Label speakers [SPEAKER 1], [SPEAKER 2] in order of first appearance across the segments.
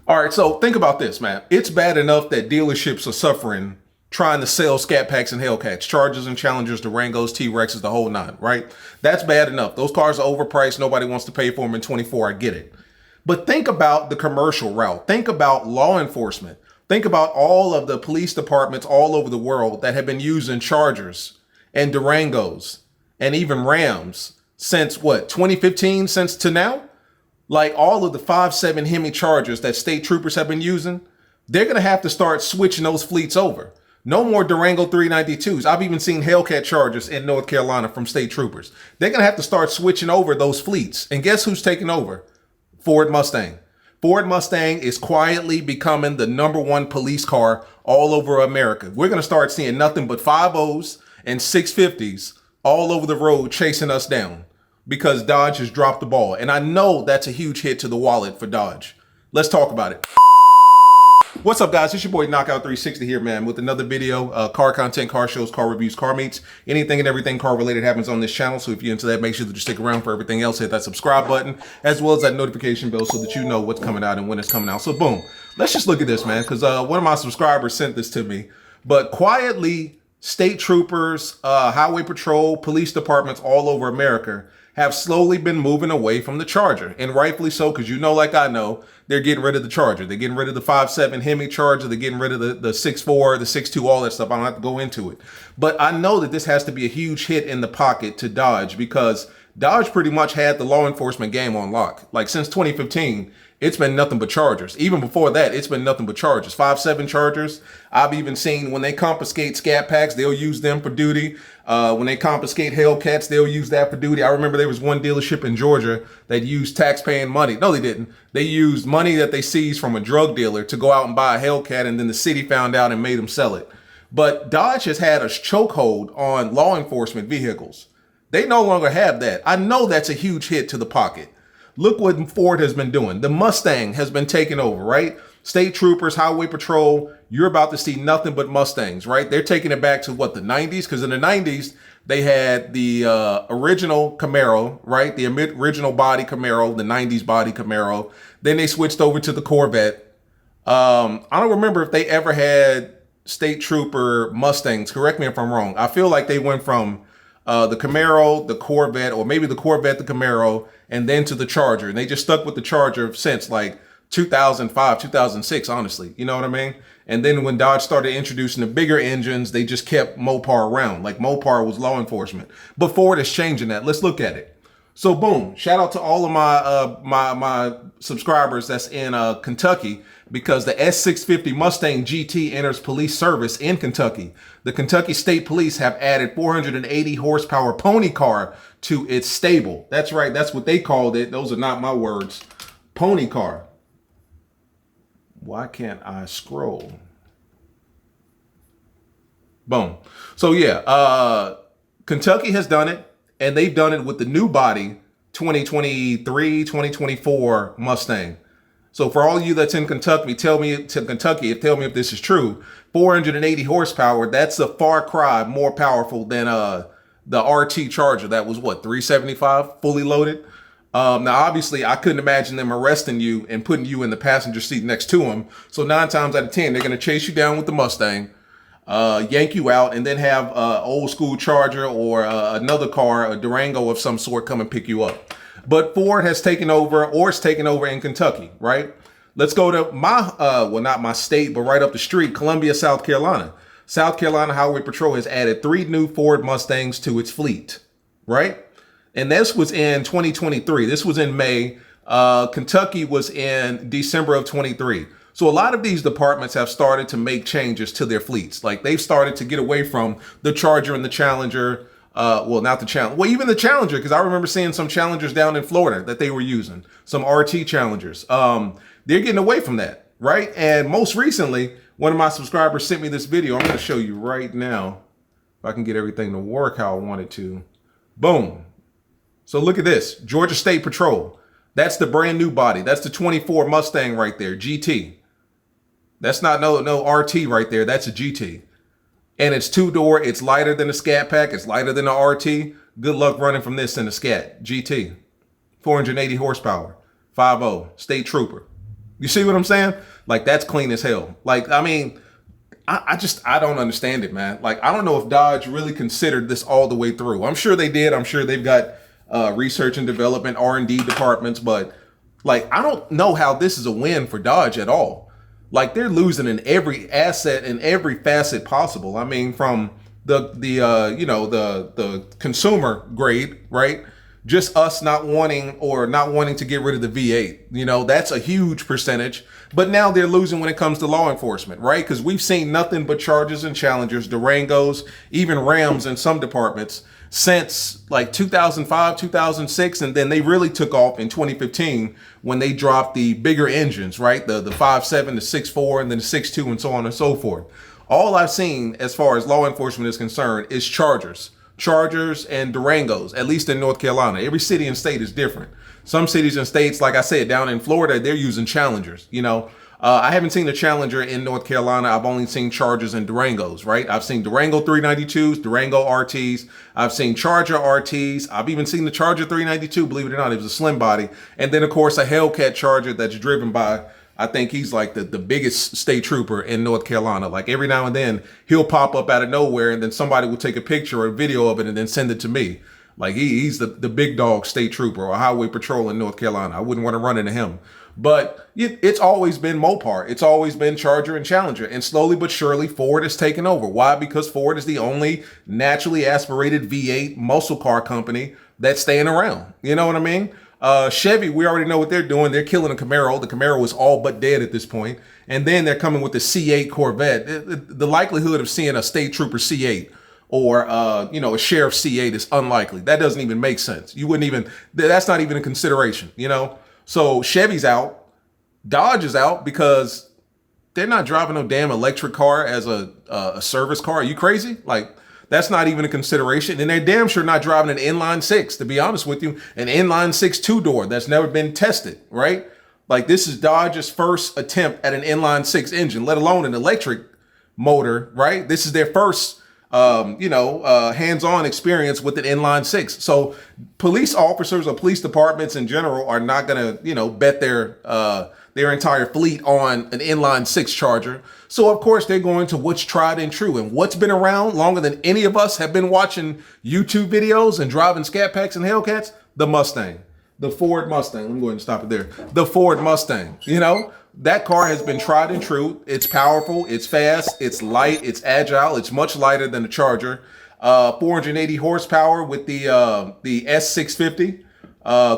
[SPEAKER 1] All right, so think about this, man. It's bad enough that dealerships are suffering trying to sell Scat Packs and Hellcats, Chargers and Challengers, Durangos, T-Rexes, the whole nine, right? That's bad enough. Those cars are overpriced. Nobody wants to pay for them in 24. I get it. But think about the commercial route. Think about law enforcement. Think about all of the police departments all over the world that have been using Chargers and Durangos and even Rams since what, 2015, since to now? Like all of the 5.7 Hemi Chargers that state troopers have been using, they're going to have to start switching those fleets over. No more Durango 392s. I've even seen Hellcat Chargers in North Carolina from state troopers. They're going to have to start switching over those fleets. And guess who's taking over? Ford Mustang. Ford Mustang is quietly becoming the #1 police car all over America. We're going to start seeing nothing but 5.0s and 650s all over the road chasing us down because Dodge has dropped the ball. And I know that's a huge hit to the wallet for Dodge. Let's talk about it. What's up, guys? It's your boy Knockout 360 here, man, with another video. Car content, car shows, car reviews, car meets. Anything and everything car related happens on this channel. So if you're into that, make sure that you stick around for everything else. Hit that subscribe button as well as that notification bell so that you know what's coming out and when it's coming out. So boom, let's just look at this, man, because one of my subscribers sent this to me. But quietly, state troopers, highway patrol, police departments all over America have slowly been moving away from the Charger, and rightfully so, because you know, like I know, they're getting rid of the Charger. They're getting rid of the 5.7 Hemi Charger. They're getting rid of the 6.4, the 6.2, all that stuff. I don't have to go into it. But I know that this has to be a huge hit in the pocket to Dodge because Dodge pretty much had the law enforcement game on lock. Like since 2015, it's been nothing but Chargers. Even before that, it's been nothing but Chargers. 5.7 Chargers. I've even seen when they confiscate Scat Packs, they'll use them for duty. When they confiscate Hellcats, they'll use that for duty. I remember there was one dealership in Georgia that used tax-paying money. No, they didn't. They used money that they seized from a drug dealer to go out and buy a Hellcat, and then the city found out and made them sell it. But Dodge has had a chokehold on law enforcement vehicles. They no longer have that. I know that's a huge hit to the pocket. Look what Ford has been doing. The Mustang has been taking over, right? State troopers, highway patrol, you're about to see nothing but Mustangs, right? They're taking it back to what, the 90s? Because in the 90s, they had the original Camaro, right? The original body Camaro, the 90s body Camaro. Then they switched over to the Corvette. I don't remember if they ever had state trooper Mustangs. Correct me if I'm wrong. I feel like they went from the Camaro, the Corvette, or maybe the Corvette, the Camaro, and then to the Charger. And they just stuck with the Charger since like 2005, 2006, honestly. You know what I mean? And then when Dodge started introducing the bigger engines, they just kept Mopar around. Like Mopar was law enforcement. But Ford is changing that. Let's look at it. So boom, shout out to all of my subscribers that's in Kentucky, because the S650 Mustang GT enters police service in Kentucky. The Kentucky State Police have added 480 horsepower pony car to its stable. That's right, that's what they called it. Those are not my words. Pony car. Why can't I scroll? Boom. So yeah, Kentucky has done it. And they've done it with the new body 2023, 2024 Mustang. So for all of you that's in Kentucky, tell me if this is true. 480 horsepower, that's a far cry more powerful than the RT Charger. That was what, 375 fully loaded? Now, obviously, I couldn't imagine them arresting you and putting you in the passenger seat next to them. So 9 times out of 10, they're going to chase you down with the Mustang, yank you out, and then have an old school Charger or another car, a Durango of some sort, come and pick you up. But Ford has taken over, or it's taken over in Kentucky, right? Let's go to my, well, not my state, but right up the street, Columbia, South Carolina. South Carolina Highway Patrol has added 3 new Ford Mustangs to its fleet, right? And this was in 2023. This was in May. Kentucky was in December of 23. So a lot of these departments have started to make changes to their fleets. Like they've started to get away from the Charger and the Challenger. Well, not the Challenger. Well, even the Challenger, because I remember seeing some Challengers down in Florida that they were using. Some RT Challengers. They're getting away from that, right? And most recently, one of my subscribers sent me this video. I'm going to show you right now if I can get everything to work how I want it to. Boom. So look at this. Georgia State Patrol. That's the brand new body. That's the 24 Mustang right there, GT. That's not no RT right there. That's a GT. And it's 2-door. It's lighter than a Scat Pack. It's lighter than a RT. Good luck running from this in a Scat. GT. 480 horsepower. 5.0. State Trooper. You see what I'm saying? Like, that's clean as hell. Like, I mean, I don't understand it, man. Like, I don't know if Dodge really considered this all the way through. I'm sure they did. I'm sure they've got research and development, R&D departments, but like, I don't know how this is a win for Dodge at all. Like, they're losing in every asset and every facet possible. I mean, from the consumer grade, right? Just us not wanting to get rid of the V8. That's a huge percentage. But now they're losing when it comes to law enforcement, right? Because we've seen nothing but Chargers and Challengers, Durangos, even Rams in some departments since like 2005, 2006. And then they really took off in 2015 when they dropped the bigger engines, right? The 5.7, the 6.4, and then the 6.2, and so on and so forth. All I've seen as far as law enforcement is concerned is Chargers and Durangos, at least in North Carolina. Every city and state is different. Some cities and states, like I said, down in Florida, they're using Challengers. I haven't seen a Challenger in North Carolina. I've only seen Chargers and Durangos, right? I've seen Durango 392s, Durango RTs. I've seen Charger RTs. I've even seen the Charger 392, believe it or not. It was a slim body. And then, of course, a Hellcat Charger that's driven by, I think he's like the biggest state trooper in North Carolina. Like, every now and then he'll pop up out of nowhere, and then somebody will take a picture or a video of it and then send it to me. Like, he's the big dog state trooper or highway patrol in North Carolina. I wouldn't want to run into him. But it's always been Mopar. It's always been Charger and Challenger. And slowly but surely, Ford has taken over. Why? Because Ford is the only naturally aspirated V8 muscle car company that's staying around. You know what I mean? Chevy, we already know what they're doing. They're killing a Camaro. The Camaro is all but dead at this point. And then they're coming with the C8 Corvette. The likelihood of seeing a state trooper C8 or a sheriff C8 is unlikely. That doesn't even make sense. That's not even a consideration, So Chevy's out. Dodge is out because they're not driving no damn electric car as a service car. Are you crazy? Like, that's not even a consideration. And they're damn sure not driving an inline six, to be honest with you, an inline six two-door that's never been tested, right? Like, this is Dodge's first attempt at an inline six engine, let alone an electric motor, right? This is their first hands-on experience with an inline six. So police officers or police departments in general are not going to, bet their entire fleet on an inline six Charger. So of course they're going to what's tried and true, and what's been around longer than any of us have been watching YouTube videos and driving Scat Packs and Hellcats, the Mustang, the Ford Mustang. Let me go ahead and stop it there. The Ford Mustang, that car has been tried and true. It's powerful, it's fast, it's light, it's agile, it's much lighter than the Charger. 480 horsepower with the S650.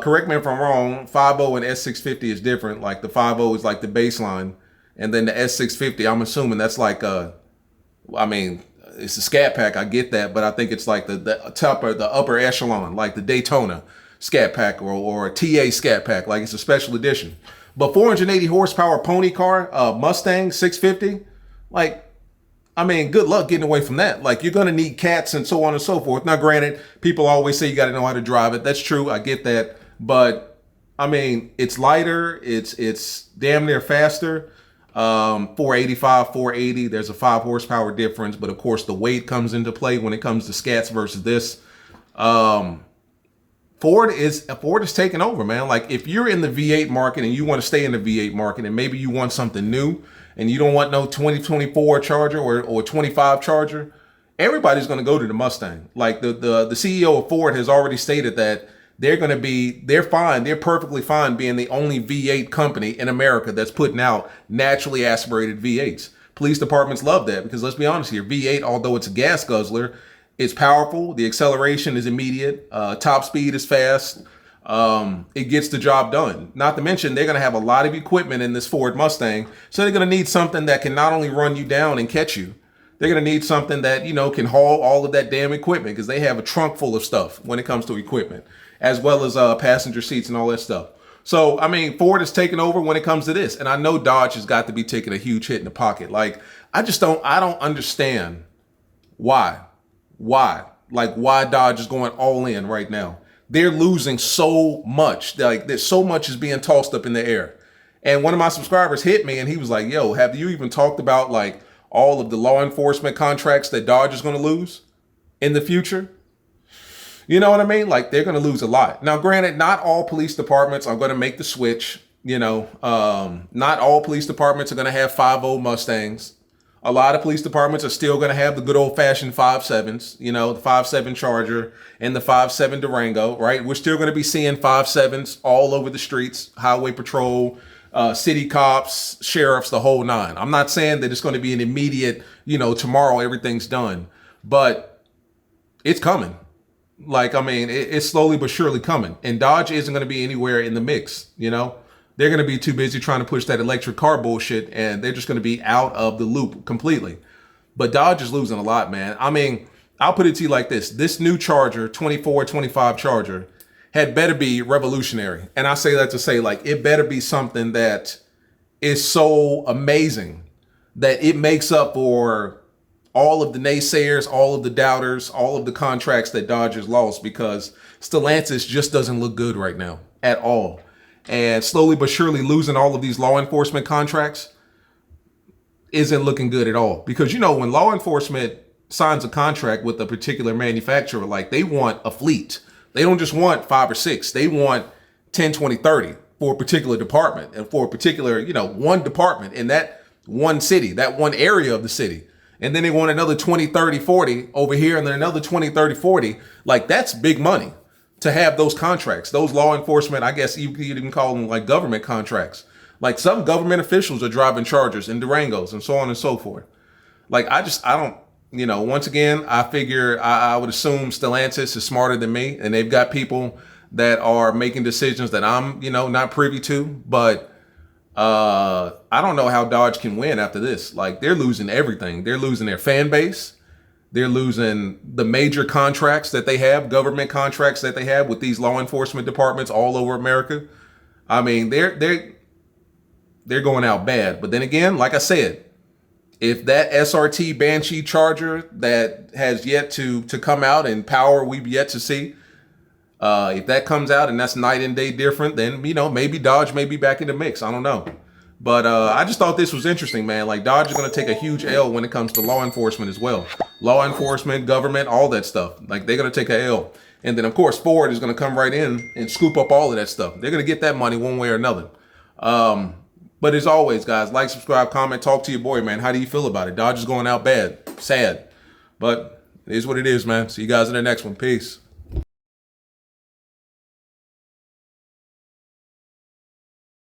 [SPEAKER 1] Correct me if I'm wrong, 5.0 and S650 is different. Like, the 5.0 is like the baseline, and then the S650, I'm assuming that's like it's a Scat Pack, I get that, but I think it's like the top or the upper echelon, like the Daytona Scat Pack or a TA Scat Pack, like it's a special edition. But 480 horsepower pony car, Mustang 650, good luck getting away from that. Like, you're going to need cats and so on and so forth. Now, granted, people always say you got to know how to drive it. That's true. I get that. But, it's lighter. It's damn near faster. 485, 480. There's a 5 horsepower difference. But, of course, the weight comes into play when it comes to Scats versus this. Ford is taking over, man. Like, if you're in the V8 market and you want to stay in the V8 market and maybe you want something new and you don't want no 2024 Charger or 25 Charger, everybody's going to go to the Mustang. Like, the CEO of Ford has already stated that they're perfectly fine being the only V8 company in America that's putting out naturally aspirated V8s. Police departments love that because, let's be honest here, V8, although it's a gas guzzler, it's powerful. The acceleration is immediate. Top speed is fast. It gets the job done. Not to mention, they're going to have a lot of equipment in this Ford Mustang. So they're going to need something that can not only run you down and catch you, they're going to need something that, can haul all of that damn equipment, because they have a trunk full of stuff when it comes to equipment, as well as passenger seats and all that stuff. So, Ford is taking over when it comes to this. And I know Dodge has got to be taking a huge hit in the pocket. Like, I don't understand why. Like, why Dodge is going all in right now. They're losing so much. Like, there's so much is being tossed up in the air. And one of my subscribers hit me and he was like, yo, have you even talked about like all of the law enforcement contracts that Dodge is going to lose in the future? You know what I mean? Like, they're going to lose a lot. Now, granted, not all police departments are going to make the switch. Not all police departments are going to have 5.0 Mustangs. A lot of police departments are still going to have the good old fashioned 5.7s, the 5.7 Charger and the 5.7 Durango, right? We're still going to be seeing 5.7s all over the streets, highway patrol, city cops, sheriffs, the whole nine. I'm not saying that it's going to be an immediate, tomorrow everything's done, but it's coming. Like, I mean, it's slowly but surely coming. And Dodge isn't going to be anywhere in the mix, They're going to be too busy trying to push that electric car bullshit, and they're just going to be out of the loop completely. But Dodge is losing a lot, man. I mean, I'll put it to you like this. This new Charger, 24, 25 Charger, had better be revolutionary. And I say that to say, like, it better be something that is so amazing that it makes up for all of the naysayers, all of the doubters, all of the contracts that Dodge has lost, because Stellantis just doesn't look good right now at all. And slowly but surely losing all of these law enforcement contracts isn't looking good at all. Because, when law enforcement signs a contract with a particular manufacturer, like, they want a fleet. They don't just want 5 or 6. They want 10, 20, 30 for a particular department, and for a particular, one department in that one city, that one area of the city. And then they want another 20, 30, 40 over here, and then another 20, 30, 40. Like, that's big money to have those contracts, those law enforcement, I guess you can call them like government contracts. Like, some government officials are driving Chargers and Durangos and so on and so forth. Like, I don't, once again, I figure I would assume Stellantis is smarter than me, and they've got people that are making decisions that I'm, not privy to. But I don't know how Dodge can win after this. Like, they're losing everything. They're losing their fan base. They're losing the major contracts that they have, government contracts that they have with these law enforcement departments all over America. I mean, they're going out bad. But then again, like I said, if that SRT Banshee Charger that has yet to come out and power we've yet to see, if that comes out and that's night and day different, then, maybe Dodge may be back in the mix. I don't know. But I just thought this was interesting, man. Like, Dodge is going to take a huge L when it comes to law enforcement as well. Law enforcement, government, all that stuff. Like, they're going to take a L. And then, of course, Ford is going to come right in and scoop up all of that stuff. They're going to get that money one way or another. But as always, guys, like, subscribe, comment, talk to your boy, man. How do you feel about it? Dodge is going out bad. Sad. But it is what it is, man. See you guys in the next one. Peace.